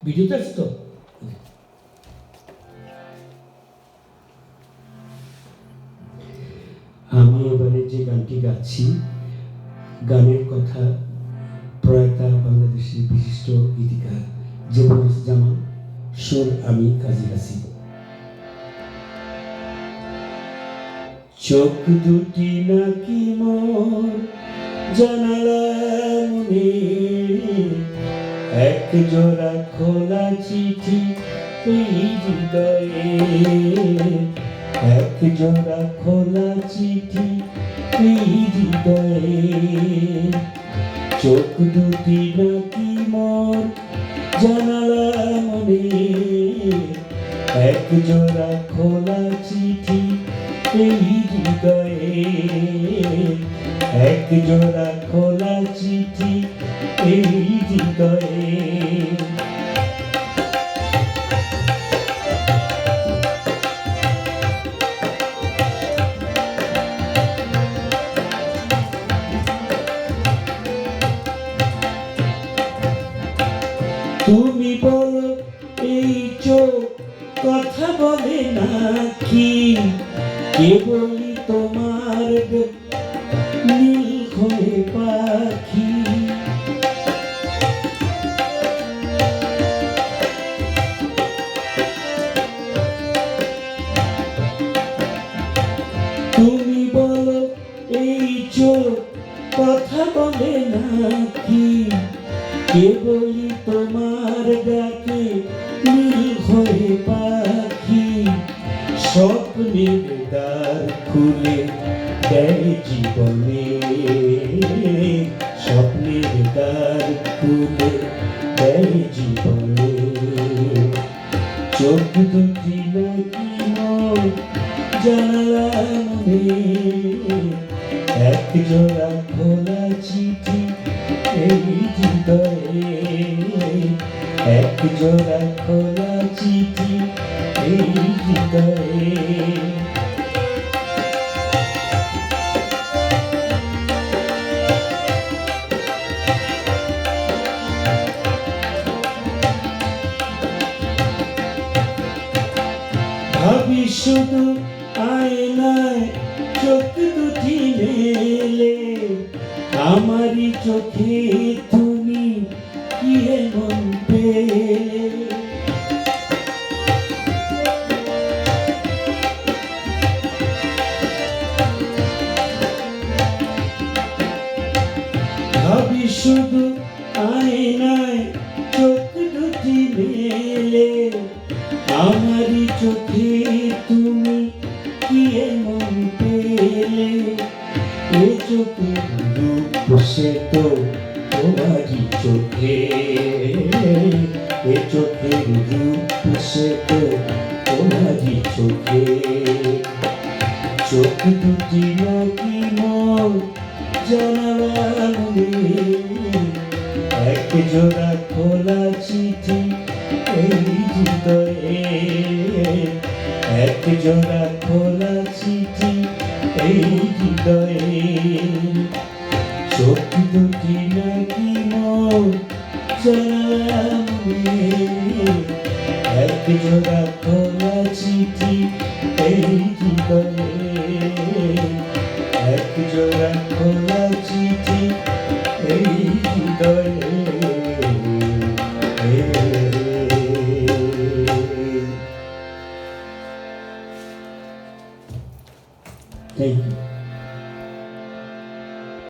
ভিডিওতে আছে তো? আমি এবারে যে গানটি গাচ্ছি, গানের কথা প্রয়াতা বাংলাদেশের বিশিষ্ট গীতিকার জীবনুজ্জামান, সুর আমি কাজী হাসিব। চোখ দুটি নাকি মোর জানালা মনে, এক জোড়া খোলা চিঠি এই হৃদয়ে, এক জোড়া খোলা চিঠি এই হৃদয়ে। চোখ দুটি নাকি মোর জানালা মনে, এক জোড়া খোলা চিঠি এই হৃদয়ে, এক জোড়া খোলা চিঠি এই হৃদয়ে। তুমি বলো এই চোখ কথা বলে নাকি, কেবলই তোমার নীল হয়ে পাখি। তুমি বলো এই চোখ কথা বলে নাকি, কেবলই তোমার ডাকে নীল হয়ে পাখি। স্বপ্নের দ্বার খুলে দেয় জীবনে, স্বপ্নের দ্বার খুলে দেয় জীবনে। চোখ দুটি নাকি মোর জানালা মনে, এক জোড়া খোলা চিঠি এই হৃদয়ে, এক জোড়া খোলা চিঠি এই হৃদয়ে। ভাবি শুধু আয়নায় চোখ দুটি মেলে, আমারই চোখে তুমি কি এমন পেলে। ভাবি শুধু আয়নায় চোখ দুটি মেলে, আমারই চোখে তুমি কি এমন পেলে। এ চোখের রূপ সে তো তোমারই চোখে, এ চোখের রূপ সে তো তোমারই চোখে। চোখ দুটি নাকি মোর জানালা মনে, এক জোড়া খোলা চিঠি এই হৃদয়ে, এক জোড়া খোলা চিঠি এই হৃদয়ে। চোখ দুটি নাকি মোর জানালা মনে, এক জোড়া খোলা চিঠি এই হৃদয়ে, এক জোড়া খোলা চিঠি এই হৃদয়ে। Thank you.